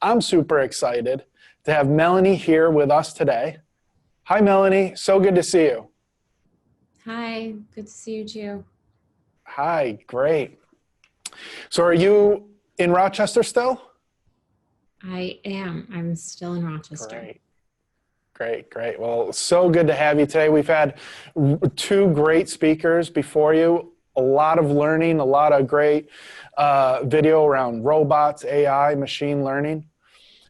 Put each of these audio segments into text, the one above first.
I'm super excited to have Melanie here with us today. Hi, Melanie. So good to see you. Hi, good to see you too. Hi, great. So are you in Rochester still? I am. I'm still in Rochester. Great. Great. Well, so good to have you today. We've had two great speakers before you, a lot of learning, a lot of great video around robots, AI, machine learning.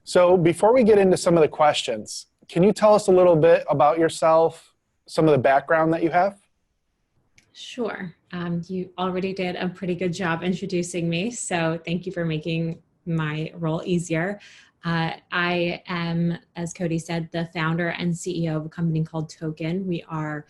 So before we get into some of the questions, can you tell us a little bit about yourself, some of the background that you have? Sure. You already did a pretty good job introducing me, so thank you for making my role easier. I am, as Cody said, the founder and CEO of a company called Token. We are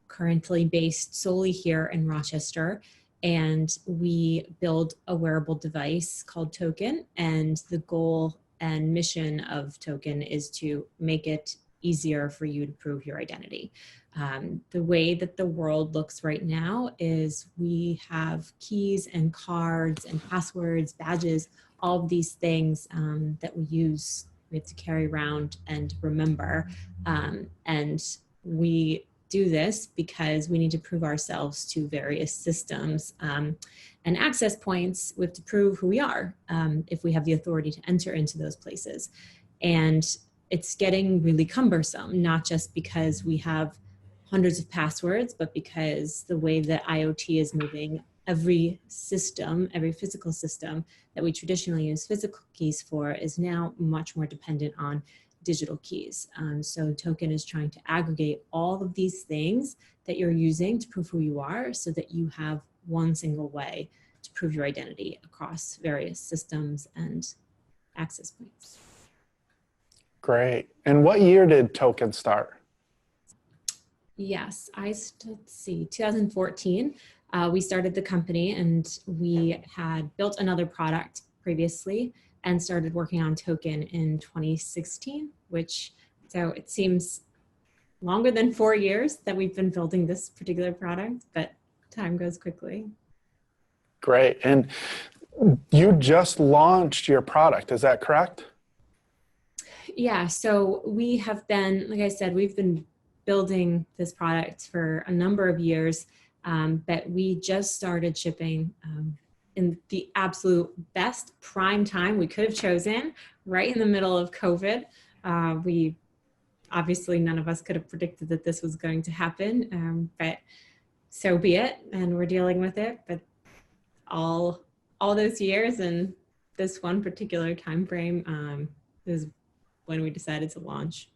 currently based solely here in Rochester, and we build a wearable device called Token, and the goal and mission of Token is to make it easier for you to prove your identity. The way that the world looks right now is we have keys and cards and passwords, badges, all of these things that we have to carry around and remember. And we do this because we need to prove ourselves to various systems and access points. We have to prove who we are if we have the authority to enter into those places. And it's getting really cumbersome, not just because we have hundreds of passwords, but because the way that IoT is moving, every system, every physical system that we traditionally use physical keys for is now much more dependent on digital keys. So Token is trying to aggregate all of these things that you're using to prove who you are so that you have one single way to prove your identity across various systems and access points. Great. And what year did Token start? Yes, let's see, 2014, we started the company, and we had built another product previously and started working on Token in 2016, so it seems longer than 4 years that we've been building this particular product, but time goes quickly. Great. And you just launched your product, is that correct? Yeah, so we have been, like I said, we've been building this product for a number of years, but we just started shipping in the absolute best prime time we could have chosen, right in the middle of COVID. We obviously, none of us could have predicted that this was going to happen, but so be it, and we're dealing with it. But all those years and this one particular time frame is when we decided to launch.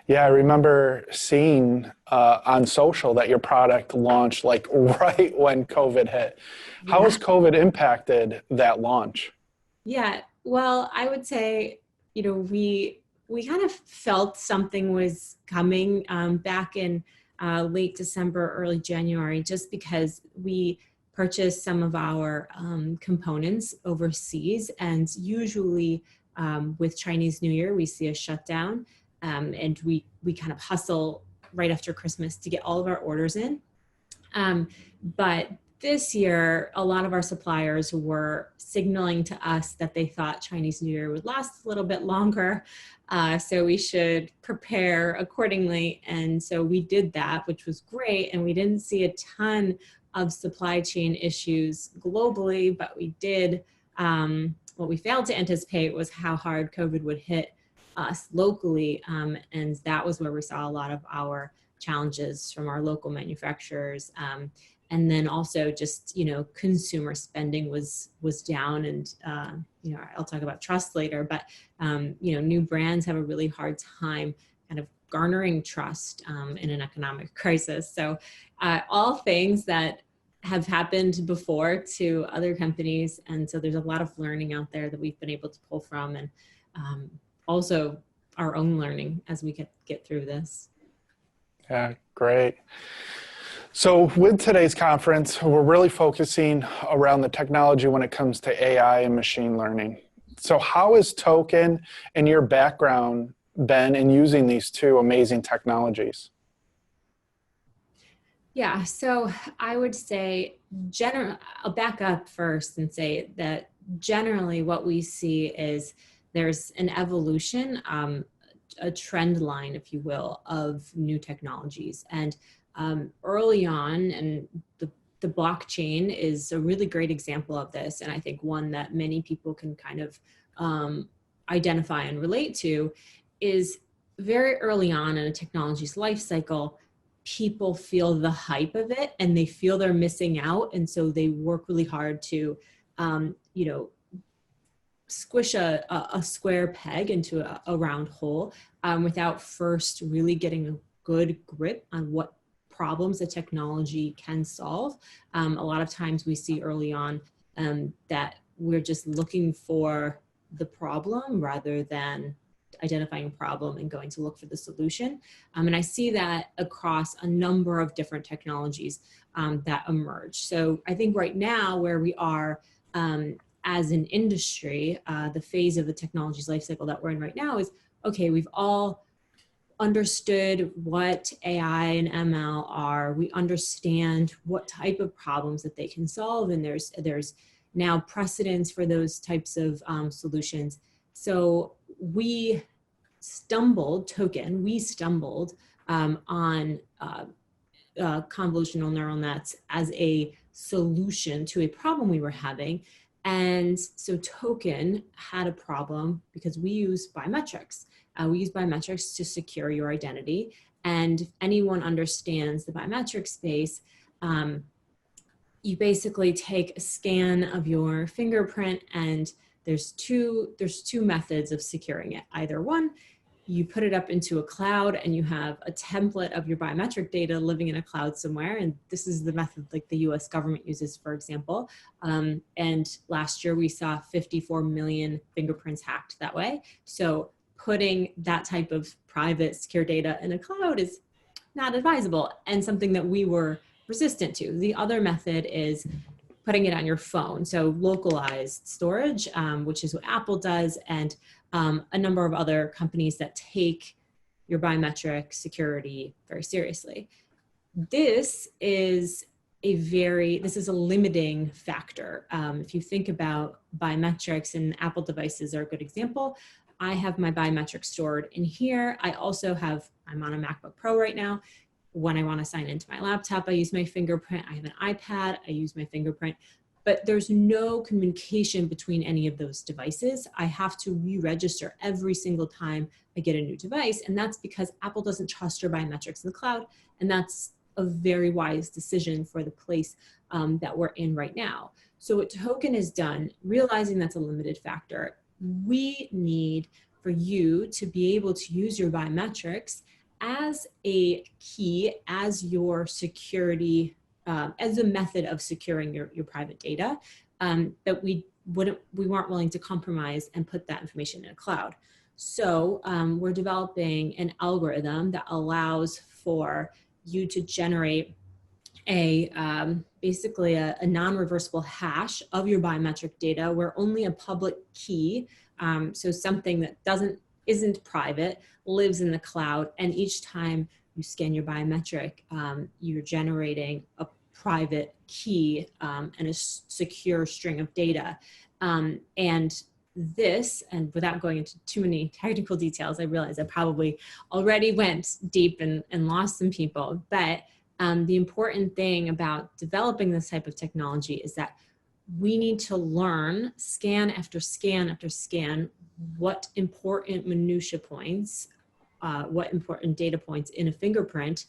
Yeah, I remember seeing on social that your product launched like right when COVID hit. How has COVID impacted that launch? Yeah, well, I would say, we kind of felt something was coming back in late December, early January, just because we purchased some of our components overseas, and usually with Chinese New Year, we see a shutdown. And we kind of hustle right after Christmas to get all of our orders in. But this year, a lot of our suppliers were signaling to us that they thought Chinese New Year would last a little bit longer, so we should prepare accordingly. And so we did that, which was great. And we didn't see a ton of supply chain issues globally, but we did. What we failed to anticipate was how hard COVID would hit us locally, and that was where we saw a lot of our challenges from our local manufacturers, and then also just consumer spending was down, and I'll talk about trust later, but new brands have a really hard time kind of garnering trust in an economic crisis. So all things that have happened before to other companies, and so there's a lot of learning out there that we've been able to pull from, and also our own learning as we get through this. Yeah, great. So with today's conference, we're really focusing around the technology when it comes to AI and machine learning. So how has Token and your background been in using these two amazing technologies? Yeah, so I would say I'll back up first and say that generally what we see is there's an evolution, a trend line, if you will, of new technologies. And early on, and the blockchain is a really great example of this, and I think one that many people can kind of identify and relate to, is very early on in a technology's life cycle, people feel the hype of it and they feel they're missing out. And so they work really hard to, you know, squish a square peg into a round hole without first really getting a good grip on what problems the technology can solve. A lot of times we see early on that we're just looking for the problem rather than identifying a problem and going to look for the solution. And I see that across a number of different technologies that emerge. So I think right now where we are as an industry, the phase of the technology's life cycle that we're in right now is, okay, we've all understood what AI and ML are. We understand what type of problems that they can solve, and there's now precedence for those types of solutions. So we stumbled on convolutional neural nets as a solution to a problem we were having. And so Token had a problem because we use biometrics. We use biometrics to secure your identity. And if anyone understands the biometric space, you basically take a scan of your fingerprint, and there's two methods of securing it. Either one, you put it up into a cloud and you have a template of your biometric data living in a cloud somewhere. And this is the method like the US government uses, for example. And last year we saw 54 million fingerprints hacked that way. So putting that type of private secure data in a cloud is not advisable and something that we were resistant to. The other method is putting it on your phone. So localized storage, which is what Apple does, and a number of other companies that take your biometric security very seriously. This is a limiting factor. If you think about biometrics, and Apple devices are a good example. I have my biometrics stored in here. I'm on a MacBook Pro right now. When I want to sign into my laptop, I use my fingerprint. I have an iPad, I use my fingerprint, but there's no communication between any of those devices. I have to re-register every single time I get a new device. And that's because Apple doesn't trust your biometrics in the cloud. And that's a very wise decision for the place that we're in right now. So what Token has done, realizing that's a limited factor, we need for you to be able to use your biometrics as a key, as your security, as a method of securing your private data, that we weren't willing to compromise and put that information in a cloud. So we're developing an algorithm that allows for you to generate basically a non-reversible hash of your biometric data where only a public key, so something that isn't private, lives in the cloud. And each time you scan your biometric, you're generating a private key and a secure string of data. And without going into too many technical details, I realize I probably already went deep and lost some people, but the important thing about developing this type of technology is that we need to learn scan after scan after scan what important minutia points, what important data points in a fingerprint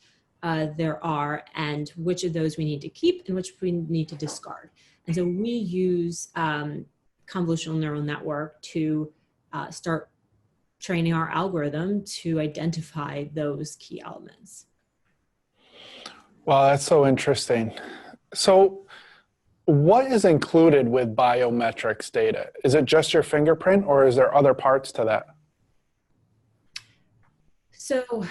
there are, and which of those we need to keep and which we need to discard. And so we use convolutional neural network to start training our algorithm to identify those key elements. Wow, that's so interesting. So what is included with biometrics data? Is it just your fingerprint, or is there other parts to that? So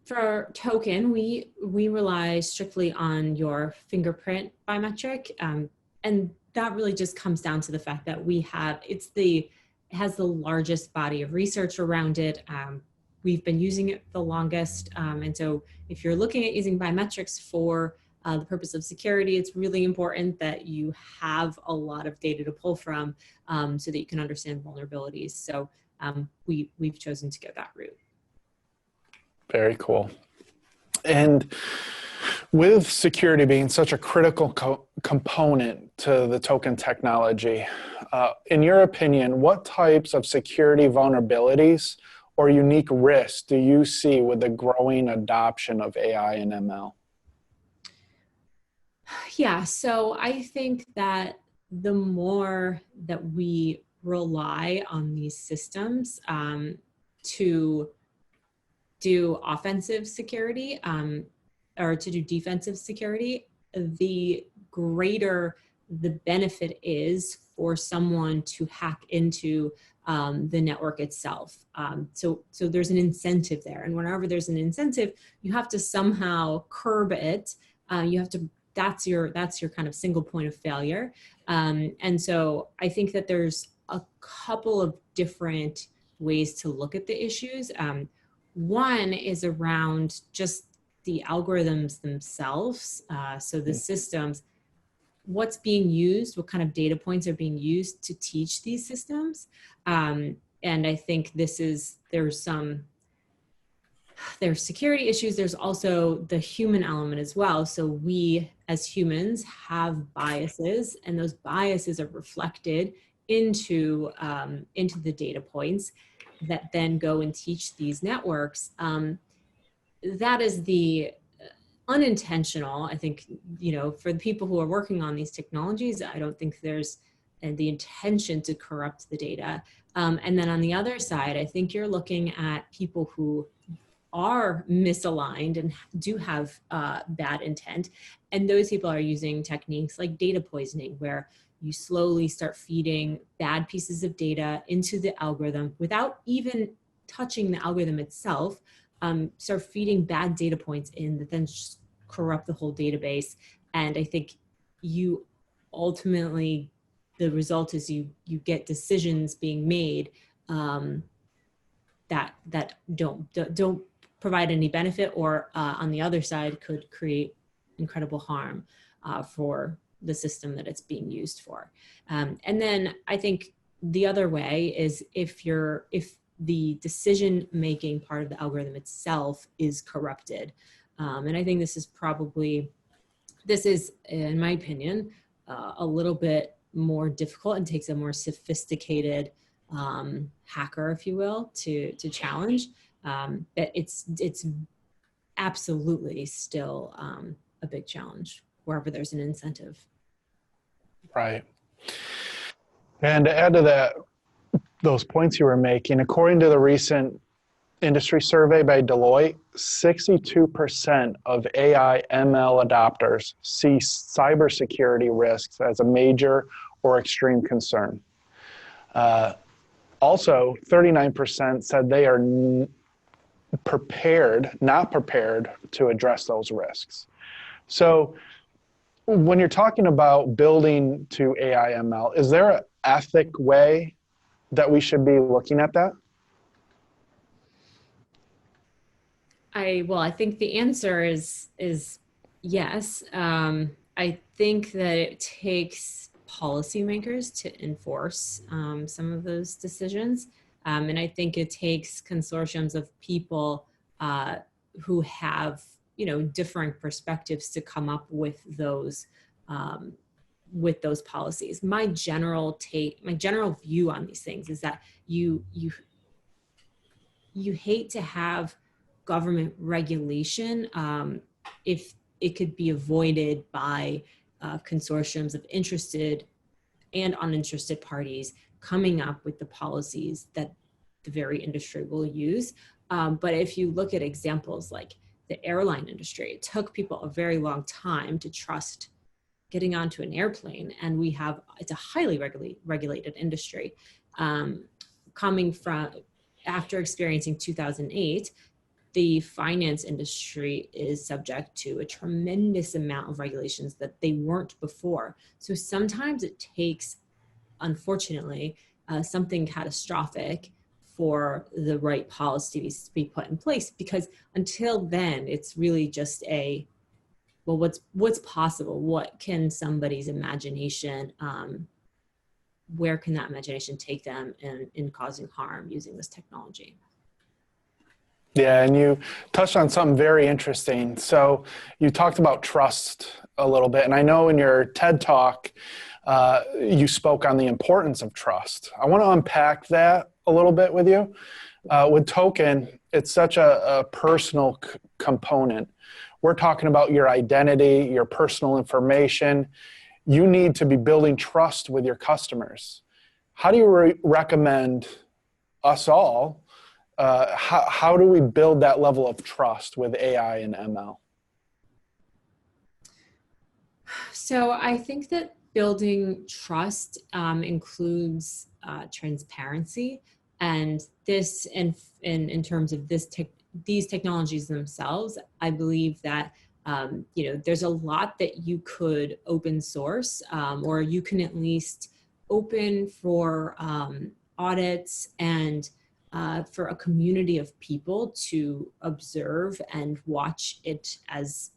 for Token, we rely strictly on your fingerprint biometric. And that really just comes down to the fact that it has the largest body of research around it. We've been using it the longest. And so if you're looking at using biometrics for the purpose of security, it's really important that you have a lot of data to pull from so that you can understand vulnerabilities. So we've chosen to go that route. Very cool. And with security being such a critical component to the token technology, in your opinion, what types of security vulnerabilities or unique risks do you see with the growing adoption of AI and ML? Yeah, so I think that the more that we rely on these systems to do offensive security or to do defensive security, the greater the benefit is for someone to hack into the network itself. So there's an incentive there. And whenever there's an incentive, you have to somehow curb it. You have to, that's your kind of single point of failure. And so I think that there's a couple of different ways to look at the issues. One is around just the algorithms themselves. So the systems, what's being used, what kind of data points are being used to teach these systems. And I think there's security issues. There's also the human element as well. So we as humans have biases, and those biases are reflected into the data points that then go and teach these networks. That is the unintentional, I think, for the people who are working on these technologies, I don't think there's the intention to corrupt the data. And then on the other side, I think you're looking at people who are misaligned and do have bad intent. And those people are using techniques like data poisoning, where you slowly start feeding bad pieces of data into the algorithm without even touching the algorithm itself, start feeding bad data points in that then corrupt the whole database. And I think you ultimately, the result is you get decisions being made that don't provide any benefit, or on the other side could create incredible harm for the system that it's being used for. And then I think the other way is if the decision-making part of the algorithm itself is corrupted. And I think this is, in my opinion, a little bit more difficult and takes a more sophisticated hacker, if you will, to challenge. But it's absolutely still a big challenge wherever there's an incentive. Right. And to add to that, those points you were making, according to the recent industry survey by Deloitte, 62% of AI ML adopters see cybersecurity risks as a major or extreme concern. Also, 39% said they are not prepared to address those risks. So when you're talking about building to AI ML, is there an ethic way that we should be looking at that? I think the answer is yes. I think that it takes policymakers to enforce some of those decisions. And I think it takes consortiums of people who have, differing perspectives to come up with those policies. My general view on these things is that you hate to have government regulation if it could be avoided by consortiums of interested and uninterested parties coming up with the policies that the very industry will use. But if you look at examples like the airline industry, it took people a very long time to trust getting onto an airplane, and it's a highly regulated industry. Coming from after experiencing 2008, the finance industry is subject to a tremendous amount of regulations that they weren't before. So sometimes it takes, unfortunately, something catastrophic for the right policies to be put in place, because until then, it's really just well, what's possible? What can somebody's imagination, where can that imagination take them in causing harm using this technology? Yeah, and you touched on something very interesting. So you talked about trust a little bit, and I know in your TED Talk, you spoke on the importance of trust. I want to unpack that a little bit with you. With token, it's such a personal component. We're talking about your identity, your personal information. You need to be building trust with your customers. How do you recommend us all? How do we build that level of trust with AI and ML? So I think that building trust includes transparency, and this in terms of these technologies themselves. I believe that there's a lot that you could open source, or you can at least open for audits and for a community of people to observe and watch it as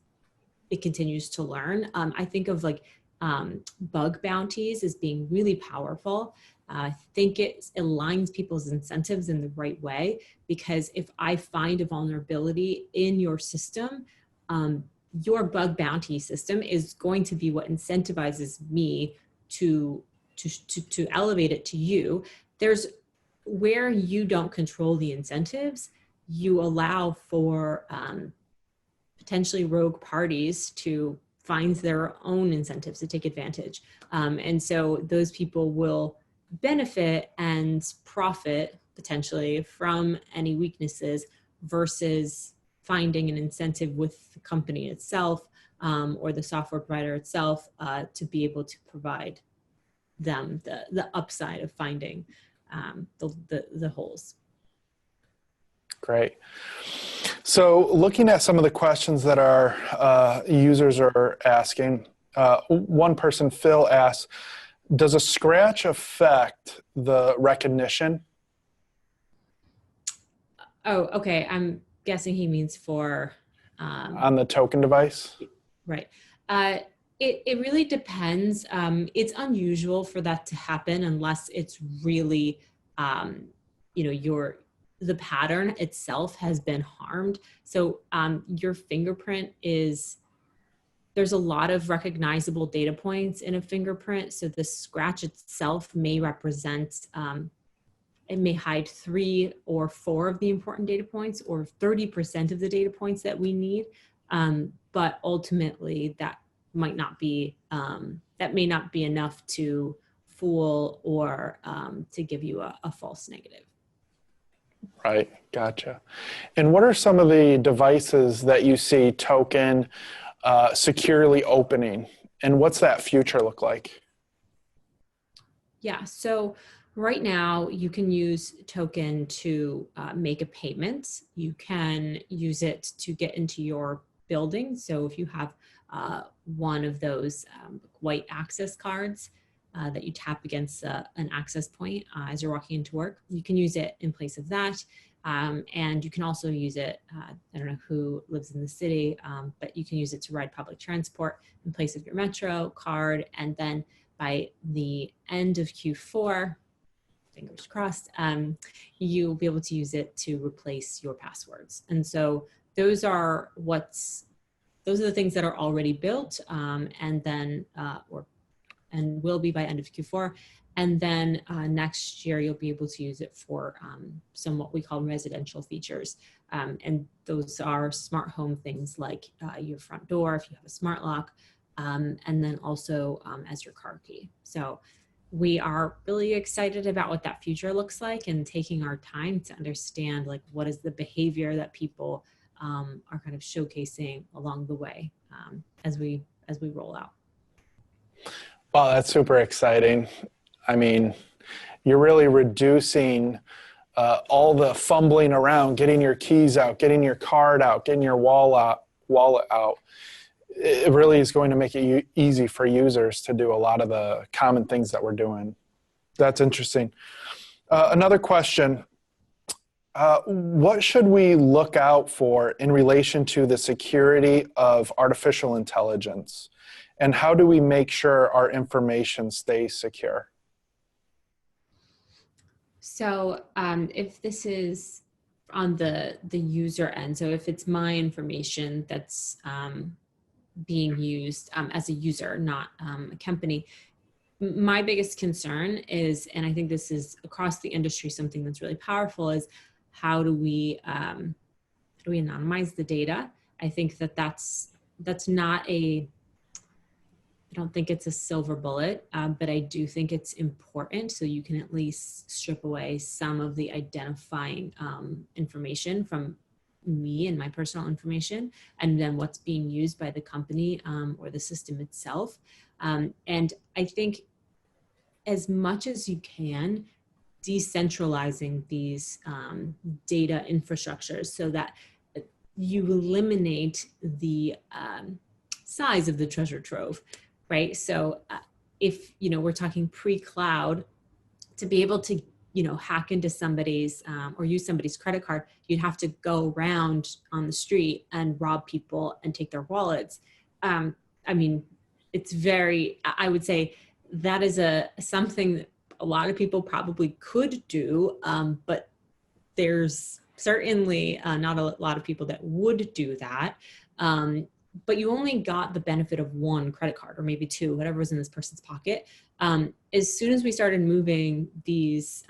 it continues to learn. I think of like bug bounties as being really powerful. I think it aligns people's incentives in the right way, because if I find a vulnerability in your system, your bug bounty system is going to be what incentivizes me to elevate it to you. There's where you don't control the incentives, you allow for potentially rogue parties to find their own incentives to take advantage. And so those people will benefit and profit potentially from any weaknesses versus finding an incentive with the company itself or the software provider itself to be able to provide them the upside of finding the holes. Great. So looking at some of the questions that our users are asking, one person, Phil, asks, does a scratch affect the recognition? Oh, okay. I'm guessing he means for... on the token device? Right. It really depends. It's unusual for that to happen unless it's really, the pattern itself has been harmed. So your fingerprint there's a lot of recognizable data points in a fingerprint. So the scratch itself may represent, it may hide 3 or 4 of the important data points or 30% of the data points that we need. But ultimately that might not be, that may not be enough to fool or to give you a false negative. Right, gotcha. And what are some of the devices that you see token securely opening? And what's that future look like? Yeah, so right now you can use token to make a payment. You can use it to get into your building. So if you have one of those white access cards that you tap against an access point as you're walking into work, you can use it in place of that. And you can also use it, I don't know who lives in the city, but you can use it to ride public transport in place of your Metro card. And then by the end of Q4, fingers crossed, you'll be able to use it to replace your passwords. And so those are the things that are already built, and then and will be by end of Q4. And then next year, you'll be able to use it for some what we call residential features. And those are smart home things like your front door, if you have a smart lock, and then also as your car key. So we are really excited about what that future looks like and taking our time to understand like what is the behavior that people are kind of showcasing along the way as we roll out. Wow, that's super exciting. I mean, you're really reducing all the fumbling around, getting your keys out, getting your card out, getting your wallet out. It really is going to make it easy for users to do a lot of the common things that we're doing. That's interesting. Another question. What should we look out for in relation to the security of artificial intelligence? And how do we make sure our information stays secure? So if this is on the user end, so if it's my information that's being used as a user, not a company, my biggest concern is, and I think this is across the industry, something that's really powerful, is how do we anonymize the data? I think that's not a, I don't think it's a silver bullet, but I do think it's important, so you can at least strip away some of the identifying information from me and my personal information, and then what's being used by the company or the system itself. And I think as much as you can, decentralizing these data infrastructures so that you eliminate the size of the treasure trove, right? So if, we're talking pre-cloud, to be able to, hack into somebody's or use somebody's credit card, you'd have to go around on the street and rob people and take their wallets. I mean, it's very, I would say that is something that a lot of people probably could do, but there's certainly not a lot of people that would do that. But you only got the benefit of one credit card, or maybe two, whatever was in this person's pocket. As soon as we started moving these,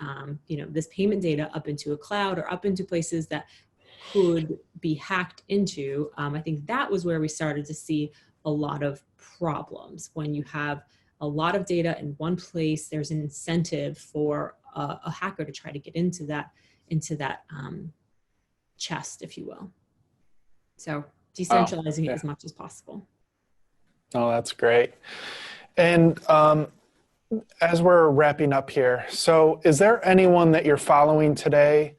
this payment data up into a cloud or up into places that could be hacked into, I think that was where we started to see a lot of problems. When you have a lot of data in one place, there's an incentive for a hacker to try to get into that chest, if you will. So decentralizing it as much as possible. Oh, that's great. And as we're wrapping up here, so is there anyone that you're following today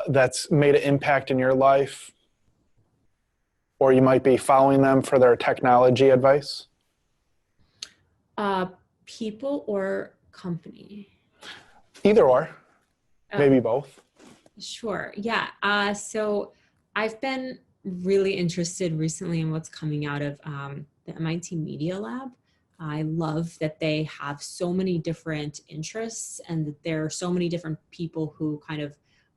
that's made an impact in your life? Or you might be following them for their technology advice? People or company? Either or, maybe both. Sure, yeah. So I've been really interested recently in what's coming out of the MIT Media Lab. I love that they have so many different interests and that there are so many different people who kind of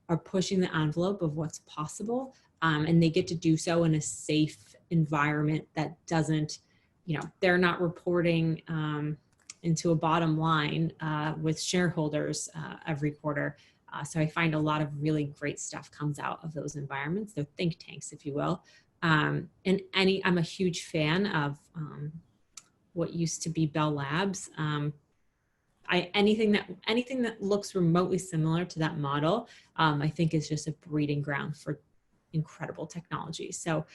are pushing the envelope of what's possible. And they get to do so in a safe environment that doesn't, they're not reporting into a bottom line with shareholders every quarter. So I find a lot of really great stuff comes out of those environments. They're think tanks, if you will. And I'm a huge fan of what used to be Bell Labs. Anything that looks remotely similar to that model, I think is just a breeding ground for incredible technology. So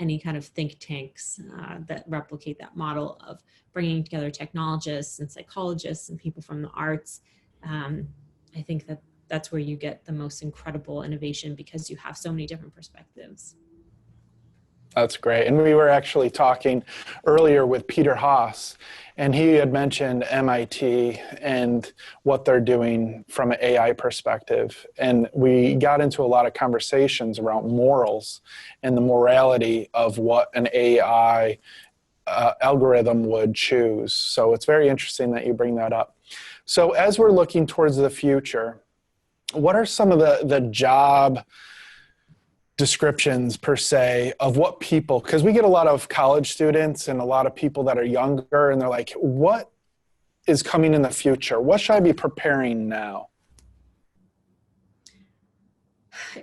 any kind of think tanks that replicate that model of bringing together technologists and psychologists and people from the arts, I think that's where you get the most incredible innovation because you have so many different perspectives. That's great. And we were actually talking earlier with Peter Haas, and he had mentioned MIT and what they're doing from an AI perspective. And we got into a lot of conversations around morals and the morality of what an AI algorithm would choose. So it's very interesting that you bring that up. So as we're looking towards the future, what are some of the job descriptions per se of what people, because we get a lot of college students and a lot of people that are younger and they're like, what is coming in the future? What should I be preparing now?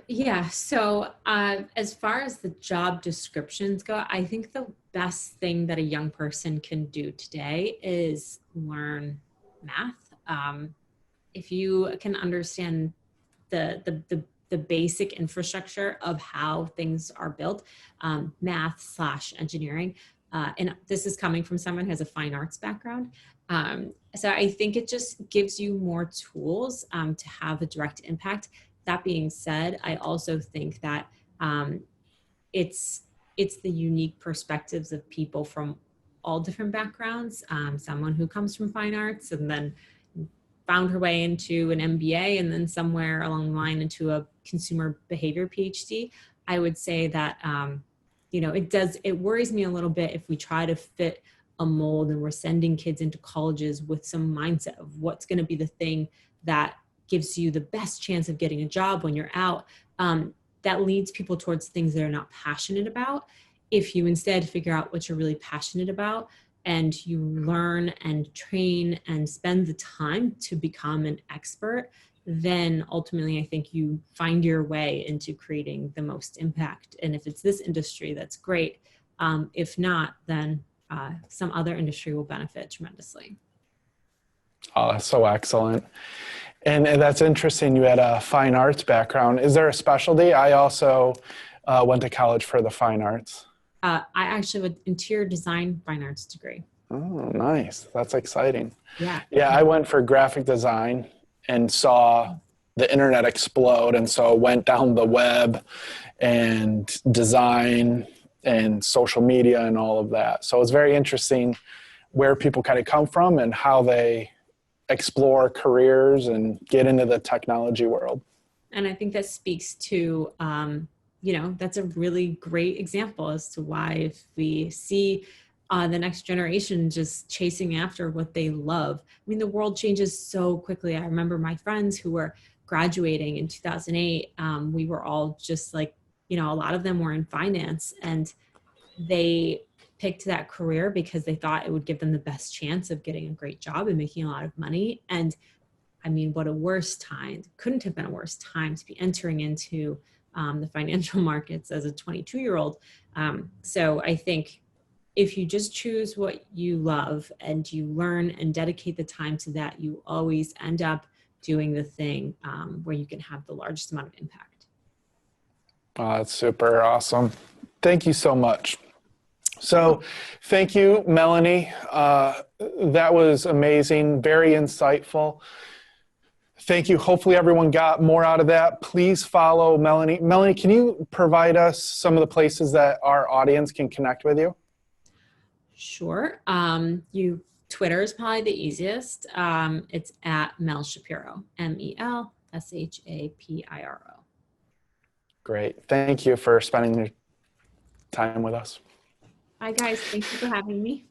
Yeah, so as far as the job descriptions go, I think the best thing that a young person can do today is learn math. If you can understand the basic infrastructure of how things are built, math/engineering. And this is coming from someone who has a fine arts background. So I think it just gives you more tools to have a direct impact. That being said, I also think that it's the unique perspectives of people from all different backgrounds. Someone who comes from fine arts and then found her way into an MBA and then somewhere along the line into a consumer behavior PhD, I would say that, it worries me a little bit if we try to fit a mold and we're sending kids into colleges with some mindset of what's going to be the thing that gives you the best chance of getting a job when you're out. That leads people towards things they're not passionate about. If you instead figure out what you're really passionate about and you learn and train and spend the time to become an expert, then ultimately I think you find your way into creating the most impact. And if it's this industry, that's great. If not, then some other industry will benefit tremendously. Oh, that's so excellent. And that's interesting. You had a fine arts background. Is there a specialty? I also went to college for the fine arts. I actually have an interior design fine arts degree. Oh, nice. That's exciting. Yeah. Yeah, I went for graphic design and saw the internet explode. And so went down the web and design and social media and all of that. So it's very interesting where people kind of come from and how they explore careers and get into the technology world. And I think that speaks to, that's a really great example as to why if we see the next generation just chasing after what they love. I mean, the world changes so quickly. I remember my friends who were graduating in 2008. We were all just like, a lot of them were in finance and they picked that career because they thought it would give them the best chance of getting a great job and making a lot of money. And I mean, what a worse time, couldn't have been a worse time to be entering into the financial markets as a 22-year-old. So I think if you just choose what you love and you learn and dedicate the time to that, you always end up doing the thing where you can have the largest amount of impact. Oh, that's super awesome. Thank you so much. So thank you, Melanie. That was amazing, very insightful. Thank you. Hopefully everyone got more out of that. Please follow Melanie. Melanie, can you provide us some of the places that our audience can connect with you? Sure. Twitter is probably the easiest. It's at Mel Shapiro, MELSHAPIRO. Great. Thank you for spending your time with us. Bye, guys. Thank you for having me.